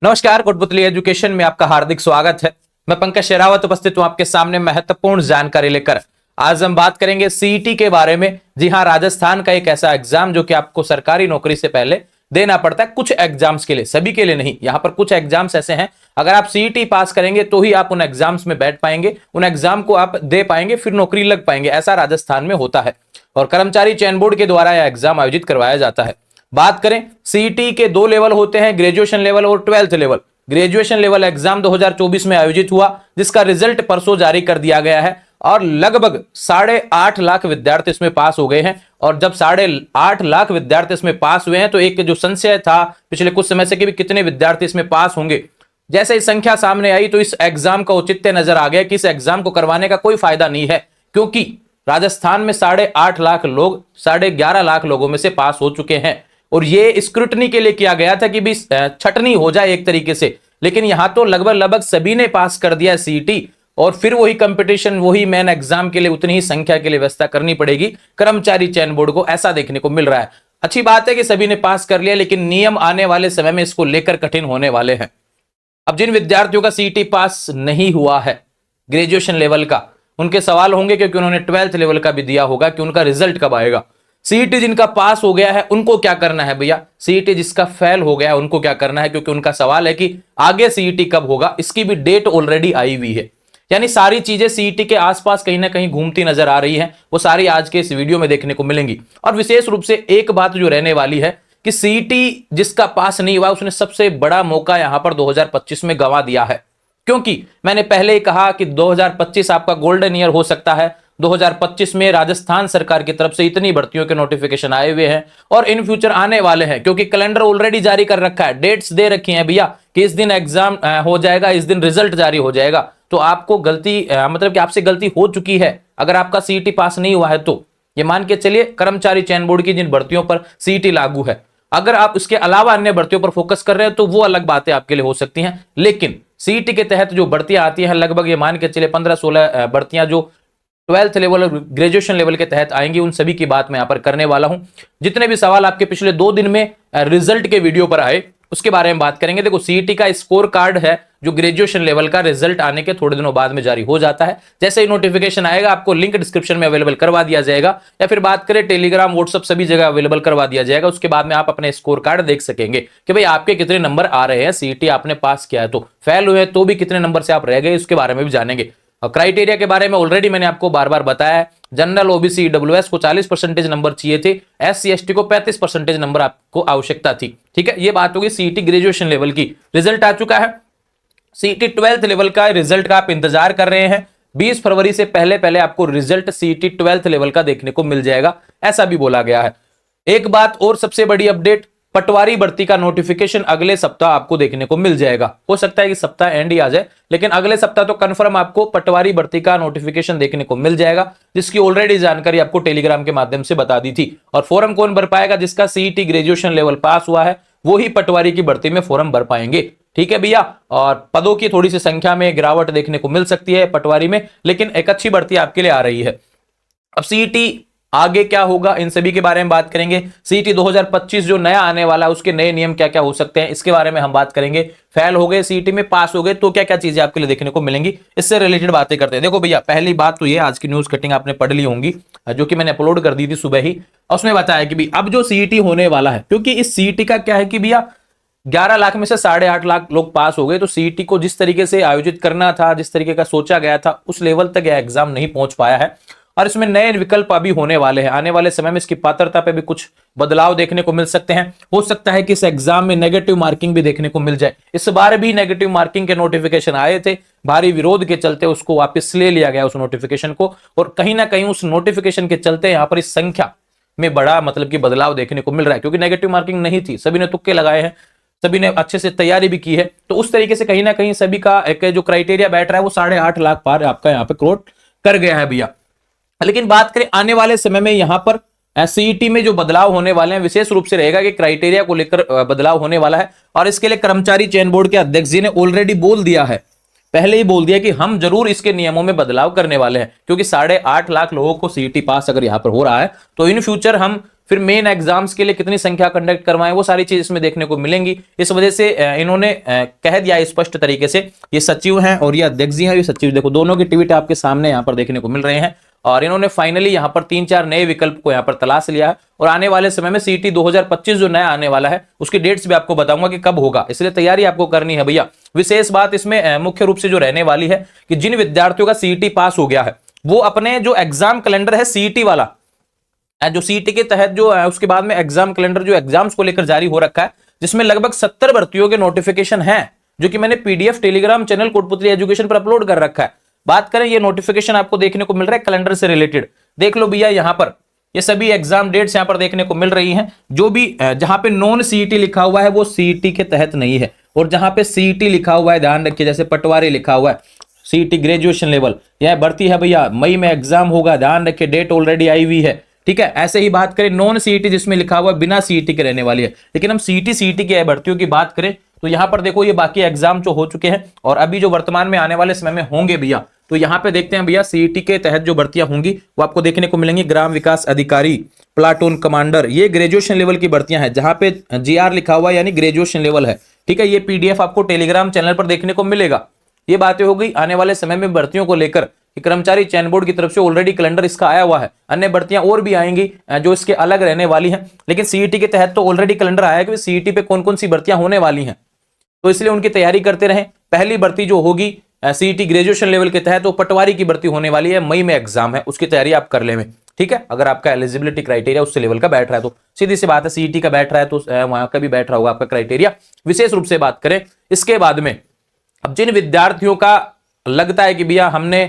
नमस्कार, कोटपुतली एजुकेशन में आपका हार्दिक स्वागत है। मैं पंकज शेरावत उपस्थित हूं आपके सामने महत्वपूर्ण जानकारी लेकर। आज हम बात करेंगे सीईटी के बारे में। जी हां, राजस्थान का एक ऐसा एग्जाम जो कि आपको सरकारी नौकरी से पहले देना पड़ता है, कुछ एग्जाम्स के लिए, सभी के लिए नहीं। यहां पर कुछ एग्जाम्स ऐसे हैं, अगर आप सीईटी पास करेंगे तो ही आप उन एग्जाम्स में बैठ पाएंगे, उन एग्जाम को आप दे पाएंगे, फिर नौकरी लग पाएंगे। ऐसा राजस्थान में होता है और कर्मचारी चयन बोर्ड के द्वारा यह एग्जाम आयोजित करवाया जाता है। बात करें, सीईटी के दो लेवल होते हैं, ग्रेजुएशन लेवल और 12th level. Graduation level exam 2024 में आयोजित हुआ, जिसका रिजल्ट परसों जारी कर दिया गया है और लगभग 8.5 लाख विद्यार्थी इसमें पास हो गए हैं। और जब 8.5 लाख विद्यार्थी इसमें पास हुए हैं तो एक जो संशय था पिछले कुछ समय से कि कितने विद्यार्थी इसमें पास होंगे, जैसे ही संख्या सामने आई तो इस एग्जाम का औचित्य नजर आ गया कि इस एग्जाम को करवाने का कोई फायदा नहीं है, क्योंकि राजस्थान में 8.5 लाख लोग 11.5 लाख लोगों में से पास हो चुके हैं। और ये स्क्रूटनी के लिए किया गया था कि भी छटनी हो जाए एक तरीके से, लेकिन यहां तो लगभग सभी ने पास कर दिया सीईटी और फिर वही कंपटीशन, वही मेन एग्जाम के लिए उतनी ही संख्या के लिए व्यवस्था करनी पड़ेगी कर्मचारी चयन बोर्ड को, ऐसा देखने को मिल रहा है। अच्छी बात है कि सभी ने पास कर लिया, लेकिन नियम आने वाले समय में इसको लेकर कठिन होने वाले हैं। अब जिन विद्यार्थियों का सीईटी पास नहीं हुआ है ग्रेजुएशन लेवल का, उनके सवाल होंगे क्योंकि उन्होंने 12th लेवल का भी दिया होगा कि उनका रिजल्ट कब आएगा। सीईटी जिनका पास हो गया है उनको क्या करना है भैया, सीईटी जिसका फेल हो गया है उनको क्या करना है, क्योंकि उनका सवाल है कि आगे सीईटी कब होगा, इसकी भी डेट ऑलरेडी आई हुई है। यानी सारी चीजें सीईटी के आसपास कहीं ना कहीं घूमती नजर आ रही हैं, वो सारी आज के इस वीडियो में देखने को मिलेंगी। और विशेष रूप से एक बात जो रहने वाली है कि सीईटी जिसका पास नहीं हुआ उसने सबसे बड़ा मौका यहां पर 2025 में गंवा दिया है, क्योंकि मैंने पहले ही कहा कि 2025 आपका गोल्डन ईयर हो सकता है। 2025 में राजस्थान सरकार की तरफ से इतनी भर्तियों के नोटिफिकेशन आए हुए हैं और इन फ्यूचर आने वाले हैं, क्योंकि कैलेंडर ऑलरेडी जारी कर रखा है, डेट्स दे रखी हैं भैया कि इस दिन एग्जाम हो जाएगा, इस दिन रिजल्ट जारी हो जाएगा। तो आपको गलती मतलब कि आपसे गलती हो चुकी है अगर आपका सीईटी पास नहीं हुआ है तो। ये मान के चलिए कर्मचारी चयन बोर्ड की जिन भर्तियों पर सीईटी लागू है, अगर आप इसके अलावा अन्य भर्तियों पर फोकस कर रहे हैं तो वो अलग बातें आपके लिए हो सकती हैं, लेकिन सीईटी के तहत जो भर्तियां आती हैं लगभग ये मान के चलिए 15-16 भर्तियां जो 12th लेवल और ग्रेजुएशन लेवल के तहत आएंगी, उन सभी की बात मैं यहां पर करने वाला हूं। जितने भी सवाल आपके पिछले 2 दिन में रिजल्ट के वीडियो पर आए उसके बारे में बात करेंगे। देखो, सीईटी का स्कोर कार्ड है जो ग्रेजुएशन लेवल का रिजल्ट आने के थोड़े दिनों बाद में जारी हो जाता है। जैसे ही नोटिफिकेशन आएगा आपको लिंक डिस्क्रिप्शन में अवेलेबल करवा दिया जाएगा, या फिर बात करें टेलीग्राम व्हाट्सएप सभी जगह अवेलेबल करवा दिया जाएगा। उसके बाद में आप अपने स्कोर कार्ड देख सकेंगे कि भाई आपके कितने नंबर आ रहे हैं, सीईटी आपने पास किया है तो, फेल हुए तो भी कितने नंबर से आप रह गए, उसके बारे में भी जानेंगे। और क्राइटेरिया के बारे में ऑलरेडी मैंने आपको बार बार बताया है। जनरल ओबीसी ईडब्ल्यूएस को 40% नंबर चाहिए थे, एससी एसटी को 35% नंबर आपको आवश्यकता थी। ठीक है, ये बात होगी सीईटी ग्रेजुएशन लेवल की। रिजल्ट आ चुका है, सीईटी 12th लेवल का रिजल्ट का आप इंतजार कर रहे हैं। 20 फरवरी से पहले आपको रिजल्ट सीईटी 12th लेवल का देखने को मिल जाएगा, ऐसा भी बोला गया है। एक बात और सबसे बड़ी अपडेट, पटवारी भर्ती का नोटिफिकेशन अगले सप्ताह आपको देखने को मिल जाएगा। हो सकता है कि सप्ताह एंड ही आ जाए, लेकिन अगले सप्ताह तो कंफर्म आपको पटवारी भर्ती का नोटिफिकेशन देखने को मिल जाएगा, जिसकी ऑलरेडी जानकारी आपको टेलीग्राम के माध्यम से बता दी थी। और फॉर्म कौन भर पाएगा, जिसका सीईटी ग्रेजुएशन लेवल पास हुआ है वो ही पटवारी की भर्ती में फॉर्म भर पाएंगे। ठीक है भैया, और पदों की थोड़ी सी संख्या में गिरावट देखने को मिल सकती है पटवारी में, लेकिन एक अच्छी भर्ती आपके लिए आ रही है। अब सीईटी आगे क्या होगा इन सभी के बारे में बात करेंगे। सीईटी 2025 जो नया आने वाला है उसके नए नियम क्या क्या हो सकते हैं, इसके बारे में हम बात करेंगे। फेल हो गए सीईटी में, पास हो गए तो क्या क्या चीजें आपके लिए देखने को मिलेंगी, इससे रिलेटेड बातें करते हैं। देखो भैया, पहली बात तो ये, आज की न्यूज कटिंग आपने पढ़ ली होंगी जो कि मैंने अपलोड कर दी थी सुबह ही, उसमें बताया कि भाई अब जो सीईटी होने वाला है, क्योंकि इस सीईटी का क्या है कि भैया 11 लाख में से 8.5 लाख लोग पास हो गए, तो सीईटी को जिस तरीके से आयोजित करना था, जिस तरीके का सोचा गया था, उस लेवल तक यह एग्जाम नहीं पहुंच पाया है। और इसमें नए विकल्प अभी होने वाले हैं, आने वाले समय में इसकी पात्रता पे भी कुछ बदलाव देखने को मिल सकते हैं। हो सकता है कि इस एग्जाम में नेगेटिव मार्किंग भी देखने को मिल जाए। इस बार भी नेगेटिव मार्किंग के नोटिफिकेशन आए थे, भारी विरोध के चलते उसको वापस ले लिया गया उस नोटिफिकेशन को, और कहीं ना कहीं उस नोटिफिकेशन के चलते यहाँ पर इस संख्या में बड़ा मतलब कि बदलाव देखने को मिल रहा है, क्योंकि नेगेटिव मार्किंग नहीं थी, सभी ने तुक्के लगाए हैं, सभी ने अच्छे से तैयारी भी की है। तो उस तरीके से कहीं ना कहीं सभी का एक जो क्राइटेरिया बैठ रहा है वो 8.5 लाख पार आपका यहाँ पे क्रॉस कर गया है भैया। लेकिन बात करें आने वाले समय में यहां पर सीईटी में जो बदलाव होने वाले हैं, विशेष रूप से रहेगा कि क्राइटेरिया को लेकर बदलाव होने वाला है। और इसके लिए कर्मचारी चयन बोर्ड के अध्यक्ष जी ने ऑलरेडी बोल दिया है, पहले ही बोल दिया कि हम जरूर इसके नियमों में बदलाव करने वाले हैं, क्योंकि 8.5 लाख लोगों को सीईटी पास अगर यहां पर हो रहा है तो इन फ्यूचर हम फिर मेन एग्जाम्स के लिए कितनी संख्या कंडक्ट करवाएं, वो सारी चीज इसमें देखने को मिलेंगी। इस वजह से इन्होंने कह दिया स्पष्ट तरीके से, ये सचिव हैं और ये अध्यक्ष जी हैं, ये सचिव, देखो दोनों के ट्वीट आपके सामने यहाँ पर देखने को मिल रहे हैं। और इन्होंने फाइनली यहाँ पर 3-4 नए विकल्प को यहाँ पर तलाश लिया है और आने वाले समय में सीईटी 2025 जो नया आने वाला है उसकी डेट्स भी आपको बताऊंगा कि कब होगा, इसलिए तैयारी आपको करनी है भैया। विशेष बात इसमें मुख्य रूप से जो रहने वाली है कि जिन विद्यार्थियों का सीईटी पास हो गया है वो अपने जो एग्जाम कैलेंडर है सीईटी वाला, जो सीईटी के तहत जो उसके बाद में एग्जाम कैलेंडर जो एग्जाम्स को लेकर जारी हो रखा है, जिसमें लगभग 70 भर्तियों के नोटिफिकेशन हैं जो कि मैंने PDF Telegram channel Kotputli education पर अपलोड कर रखा है। बात करें ये नोटिफिकेशन आपको देखने को मिल रहा है कैलेंडर से रिलेटेड, देख लो भैया यहाँ पर ये सभी एग्जाम डेट्स यहाँ पर देखने को मिल रही हैं। जो भी जहां पे नॉन सीईटी लिखा हुआ है वो सीईटी के तहत नहीं है, और जहां पे सीईटी लिखा हुआ है ध्यान रखिए, जैसे पटवारी लिखा हुआ है सीईटी ग्रेजुएशन लेवल, यह भर्ती है भैया, मई में एग्जाम होगा, ध्यान रखिए, डेट ऑलरेडी आई हुई है, ठीक है। ऐसे ही बात करें नॉन सीईटी जिसमें लिखा हुआ है बिना सीईटी के रहने वाली है, लेकिन हम सीईटी की भर्तियों की बात करें तो यहां पर देखो ये बाकी एग्जाम जो हो चुके हैं और अभी जो वर्तमान में आने वाले समय में होंगे भैया, तो यहां पे देखते हैं भैया सीईटी के तहत जो भर्तियां होंगी वो आपको देखने को मिलेंगी। ग्राम विकास अधिकारी, प्लाटून कमांडर, ये ग्रेजुएशन लेवल की भर्तियां हैं जहां पे जीआर लिखा हुआ है यानी ग्रेजुएशन लेवल है, ठीक है। ये पीडीएफ आपको टेलीग्राम चैनल पर देखने को मिलेगा। ये बातें हो गई आने वाले समय में भर्तियों को लेकर, कर्मचारी चयन बोर्ड की तरफ से ऑलरेडी कैलेंडर इसका आया हुआ है, अन्य भर्तियां और भी आएंगी जो इसके अलग रहने वाली हैं, लेकिन सीईटी के तहत तो ऑलरेडी कैलेंडर आया है कि सीईटी पे कौन कौन सी भर्तियां होने वाली हैं, तो इसलिए उनकी तैयारी करते रहें। पहली भर्ती जो होगी सीईटी ग्रेजुएशन लेवल के तहत वो पटवारी की भर्ती होने वाली है, मई में एग्जाम है, उसकी तैयारी आप कर ले, ठीक है। अगर आपका एलिजिबिलिटी क्राइटेरिया उस लेवल का बैठ रहा है तो सीधी सी बात है, सीईटी का बैठ रहा है तो वहां का भी बैठ रहा होगा आपका क्राइटेरिया। विशेष रूप से बात करें इसके बाद में, अब जिन विद्यार्थियों का लगता है कि भैया हमने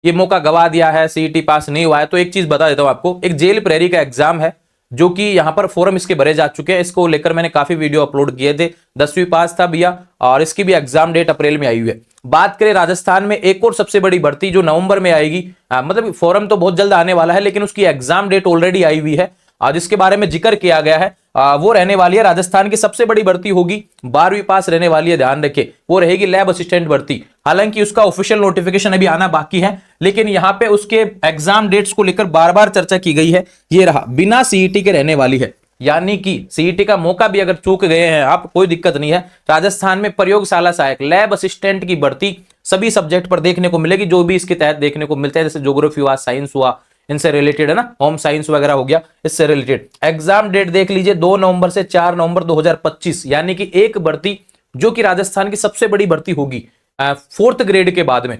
ये मौका गवा दिया है, सीईटी पास नहीं हुआ है, तो एक चीज बता देता हूं आपको, एक जेल प्रहरी का एग्जाम है जो कि यहां पर फॉर्म इसके भरे जा चुके हैं, इसको लेकर मैंने काफी वीडियो अपलोड किए थे। 10वीं पास था भैया और इसकी भी एग्जाम डेट अप्रैल में आई हुई है। बात करें राजस्थान में एक और सबसे बड़ी भर्ती जो नवंबर में आएगी, मतलब फॉर्म तो बहुत जल्द आने वाला है लेकिन उसकी एग्जाम डेट ऑलरेडी आई हुई है, जिसके बारे में जिक्र किया गया है, वो रहने वाली है राजस्थान की सबसे बड़ी भर्ती होगी, 12वीं पास रहने वाली है, ध्यान रखिए, वो रहेगी लैब असिस्टेंट भर्ती। हालांकि उसका ऑफिशियल नोटिफिकेशन अभी आना बाकी है, लेकिन यहां पे उसके एग्जाम डेट्स को लेकर बार बार चर्चा की गई है। ये रहा, बिना सीईटी के रहने वाली है, यानी कि सीईटी का मौका भी अगर चूक गए हैं आप, कोई दिक्कत नहीं है। राजस्थान में प्रयोगशाला सहायक लैब असिस्टेंट की भर्ती सभी सब्जेक्ट पर देखने को मिलेगी, जो भी इसके तहत देखने को मिलता है, जैसे ज्योग्राफी हुआ, साइंस हुआ, इनसे रिलेटेड है ना, होम साइंस वगैरह हो गया, इससे रिलेटेड। एग्जाम डेट देख लीजिए 2 नवंबर से 4 नवंबर 2025, यानी कि एक भर्ती जो कि राजस्थान की सबसे बड़ी भर्ती होगी 4th ग्रेड के बाद में।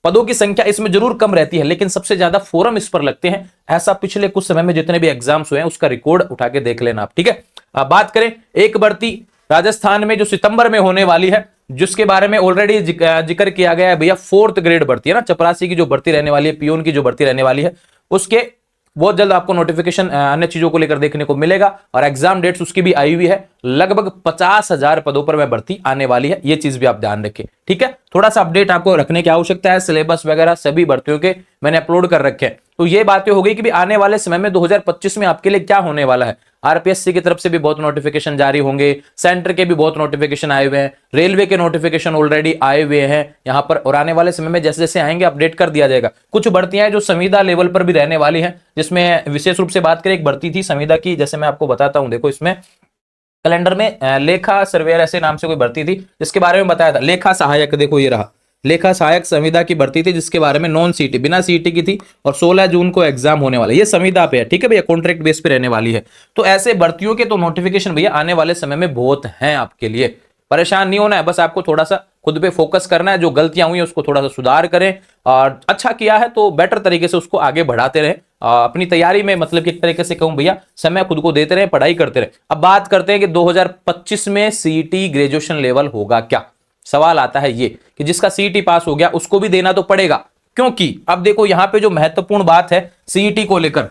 पदों की संख्या इसमें जरूर कम रहती है लेकिन सबसे ज्यादा फोरम इस पर लगते हैं, ऐसा पिछले कुछ समय में जितने भी एग्जाम्स हुए हैं उसका रिकॉर्ड उठा के देख लेना आप, ठीक है। अब बात करें एक भर्ती राजस्थान में जो सितंबर में होने वाली है, जिसके बारे में ऑलरेडी जिक्र किया गया है भैया, 4th ग्रेड भर्ती है ना, चपरासी की जो भर्ती रहने वाली है, पियून की जो भर्ती रहने वाली है, उसके बहुत जल्द आपको नोटिफिकेशन अन्य चीजों को लेकर देखने को मिलेगा और एग्जाम डेट्स उसकी भी आई हुई है। लगभग 50,000 पदों पर वह भर्ती आने वाली है, ये चीज भी आप ध्यान रखें, ठीक है। थोड़ा सा अपडेट आपको रखने की आवश्यकता है, सिलेबस वगैरह सभी भर्तियों के मैंने अपलोड कर रखे हैं। तो ये बातें हो गई कि भी आने वाले समय में 2025 में आपके लिए क्या होने वाला है। आरपीएससी की तरफ से भी बहुत नोटिफिकेशन जारी होंगे, सेंटर के भी बहुत नोटिफिकेशन आए हुए हैं, रेलवे के नोटिफिकेशन ऑलरेडी आए हुए हैं यहाँ पर, और आने वाले समय में जैसे जैसे आएंगे अपडेट कर दिया जाएगा। कुछ भर्तियां जो संविदा लेवल पर भी रहने वाली हैं, जिसमें विशेष रूप से बात करें एक भर्ती थी संविदा की, जैसे मैं आपको बताता हूं, देखो इसमें कैलेंडर में लेखा सर्वेयर ऐसे नाम से कोई भर्ती थी जिसके बारे में बताया था, लेखा सहायक, देखो ये रहा, लेखा सहायक संविदा की भर्ती थी जिसके बारे में नॉन सीटी बिना सीटी की थी और 16 जून को एग्जाम होने वाला है। ये संविदा पे है, ठीक है भैया, कॉन्ट्रैक्ट बेस पे रहने वाली है। तो ऐसे भर्तियों के तो नोटिफिकेशन भैया आने वाले समय में बहुत हैं आपके लिए, परेशान नहीं होना है, बस आपको थोड़ा सा खुद पे फोकस करना है, जो गलतियां हुई उसको थोड़ा सा सुधार करें और अच्छा किया है तो बेटर तरीके से उसको आगे बढ़ाते रहें। अपनी तैयारी में मतलब कि एक तरीके से कहूं भैया, समय खुद को देते रहे, पढ़ाई करते रहे। अब बात करते हैं कि 2025 में सीईटी ग्रेजुएशन लेवल होगा क्या। सवाल आता है ये कि जिसका सीईटी पास हो गया उसको भी देना तो पड़ेगा, क्योंकि अब देखो यहां पे जो महत्वपूर्ण बात है सीईटी को लेकर,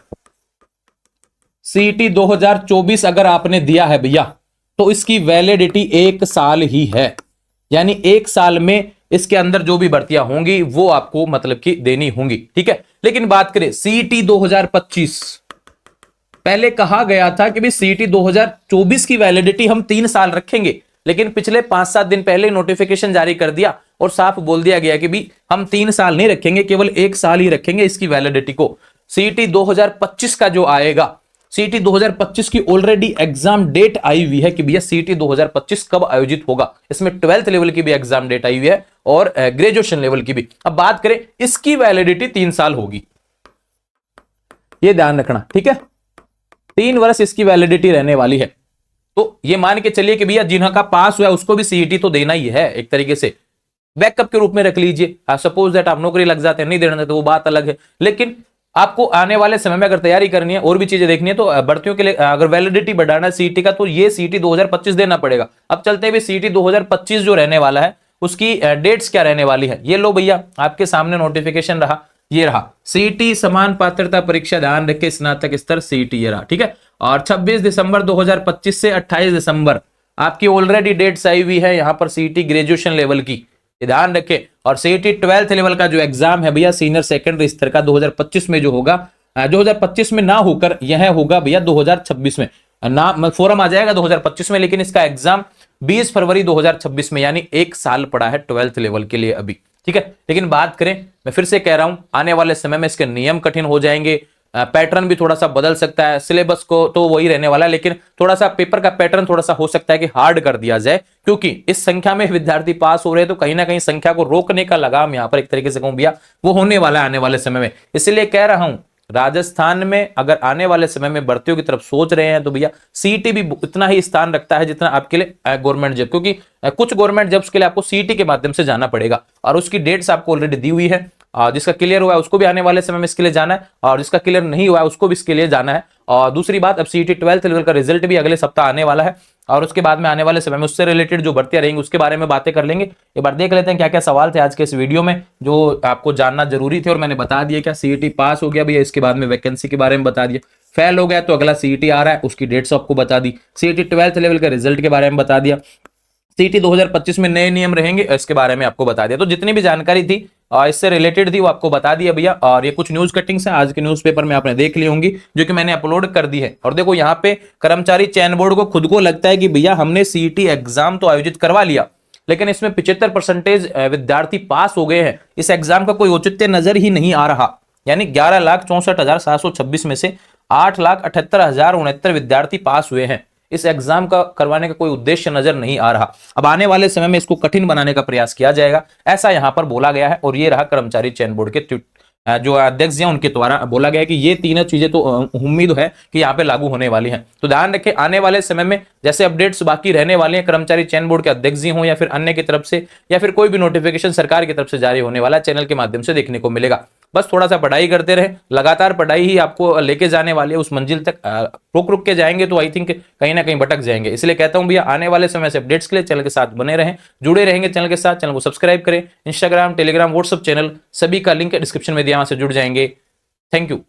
सीईटी 2024 अगर आपने दिया है भैया तो इसकी वैलिडिटी 1 साल ही है, यानी 1 साल में इसके अंदर जो भी भर्तियां होंगी वो आपको मतलब कि देनी होंगी, ठीक है। लेकिन बात करें सीईटी 2025, पहले कहा गया था कि भी सीईटी 2024 की वैलिडिटी हम 3 साल रखेंगे, लेकिन पिछले 5-7 दिन पहले नोटिफिकेशन जारी कर दिया और साफ बोल दिया गया कि भी हम 3 साल नहीं रखेंगे, केवल 1 साल ही रखेंगे इसकी वैलिडिटी को। सीईटी 2025 का जो आएगा, सीईटी 2025 की ऑलरेडी एग्जाम डेट आई हुई है कि भैया सीईटी 2025 कब आयोजित होगा। इसमें 12th लेवल की भी एग्जाम डेट आई हुई है और ग्रेजुएशन लेवल की भी। अब बात करें, इसकी वैलिडिटी 3 साल होगी, ये ध्यान रखना, ठीक है। 3 वर्ष इसकी वैलिडिटी रहने वाली है। तो ये मान के चलिए कि भैया जिनका पास हुआ उसको भी सीईटी तो देना ही है, एक तरीके से बैकअप के रूप में रख लीजिए। सपोज दैट आप नौकरी लग जाते हैं, नहीं देना तो वो बात अलग है, लेकिन आपको आने वाले समय में अगर तैयारी करनी है और भी चीजें देखनी है तो भर्तियों के लिए अगर वैलिडिटी बढ़ाना है सीईटी का तो ये सीईटी 2025 देना पड़ेगा। अब चलते हैं भी सीईटी 2025 जो रहने वाला है उसकी डेट्स क्या रहने वाली है। ये लो भैया आपके सामने नोटिफिकेशन रहा, ये रहा सीईटी समान पात्रता परीक्षा, ध्यान रखे स्नातक स्तर सीईटी, ये रहा, ठीक है। और 26 दिसंबर 2025 से 28 दिसंबर आपकी ऑलरेडी डेट्स आई हुई है यहां पर सीईटी ग्रेजुएशन लेवल की, ध्यान रखें। और सीईटी 12th लेवल का जो एग्जाम है भैया सीनियर सेकेंडरी स्तर का 2025 में जो होगा, 2025 में ना होकर यह होगा भैया 2026 में, ना फोरम आ जाएगा 2025 में, लेकिन इसका एग्जाम 20 फरवरी 2026 में, यानी 1 साल पड़ा है 12th लेवल के लिए अभी, ठीक है। लेकिन बात करें, मैं फिर से कह रहा हूं, आने वाले समय में इसके नियम कठिन हो जाएंगे, पैटर्न भी थोड़ा सा बदल सकता है, सिलेबस को तो वही रहने वाला है, लेकिन थोड़ा सा पेपर का पैटर्न थोड़ा सा हो सकता है कि हार्ड कर दिया जाए, क्योंकि इस संख्या में विद्यार्थी पास हो रहे हैं तो कहीं ना कहीं संख्या को रोकने का लगाम यहां पर एक तरीके से कहूं भैया वो होने वाला है आने वाले समय में। इसलिए कह रहा हूं, राजस्थान में अगर आने वाले समय में भर्तियों की तरफ सोच रहे हैं तो भैया सीईटी भी उतना ही स्थान रखता है जितना आपके लिए गवर्नमेंट जॉब, क्योंकि कुछ गवर्नमेंट जॉब्स के लिए आपको सीईटी के माध्यम से जाना पड़ेगा और उसकी डेट्स आपको ऑलरेडी दी हुई है। जिसका क्लियर हुआ है उसको भी आने वाले समय में इसके लिए जाना है, और जिसका क्लियर नहीं हुआ है उसको भी इसके लिए जाना है। और दूसरी बात, अब सीईटी 12th लेवल का रिजल्ट भी अगले सप्ताह आने वाला है, और उसके बाद में आने वाले समय में उससे रिलेटेड जो भर्तियां रहेंगी उसके बारे में बातें कर लेंगे। एक बार देख लेते हैं क्या क्या सवाल थे आज के इस वीडियो में जो आपको जानना जरूरी थे, और मैंने बता दिया। क्या सीईटी पास हो गया भैया, इसके बाद में वैकेंसी के बारे में बता दिया। फेल हो गया तो अगला सीईटी आ रहा है, उसकी डेट्स आपको बता दी। सीईटी 12th लेवल का रिजल्ट के बारे में बता दिया। सीईटी 2025 में नए नियम रहेंगे इसके बारे में आपको बता दिया। तो जितनी भी जानकारी थी इससे रिलेटेड थी वो आपको बता दिया भैया। और ये कुछ न्यूज कटिंग्स हैं आज के न्यूज़पेपर में आपने देख ली होंगी जो कि मैंने अपलोड कर दी है। और देखो यहाँ पे कर्मचारी चयन बोर्ड को खुद को लगता है कि भैया हमने सीईटी एग्जाम तो आयोजित करवा लिया, लेकिन इसमें 75% विद्यार्थी पास हो गए हैं, इस एग्जाम का कोई औचित्य नजर ही नहीं आ रहा। यानी 11,64,726 में से 8,78,069 विद्यार्थी पास हुए हैं, इस एग्जाम का करवाने का कोई उद्देश्य नजर नहीं आ रहा। अब आने वाले समय में इसको कठिन बनाने का प्रयास किया जाएगा, ऐसा यहां पर बोला गया है। और ये रहा कर्मचारी चयन बोर्ड के जो अध्यक्ष हैं उनके द्वारा बोला गया है कि ये तीनों चीजें तो उम्मीद है कि यहाँ पे लागू होने वाली हैं। तो ध्यान रखें, आने वाले समय में जैसे अपडेट्स बाकी रहने वाले हैं, कर्मचारी चयन बोर्ड के अध्यक्ष जी हों या फिर अन्य की तरफ से, या फिर कोई भी नोटिफिकेशन सरकार की तरफ से जारी होने वाला चैनल के माध्यम से देखने को मिलेगा। बस थोड़ा सा पढ़ाई करते रहे, लगातार पढ़ाई ही आपको लेके जाने वाली है उस मंजिल तक। रुक रुक के जाएंगे तो आई थिंक कहीं ना कहीं भटक जाएंगे। इसलिए कहता हूं भैया आने वाले समय से अपडेट्स के लिए चैनल के साथ बने रहें, जुड़े रहेंगे चैनल के साथ। चैनल को सब्सक्राइब करें, इंस्टाग्राम, टेलीग्राम, व्हाट्सएप चैनल सभी का लिंक डिस्क्रिप्शन में दिया, वहां से जुड़ जाएंगे। Thank you.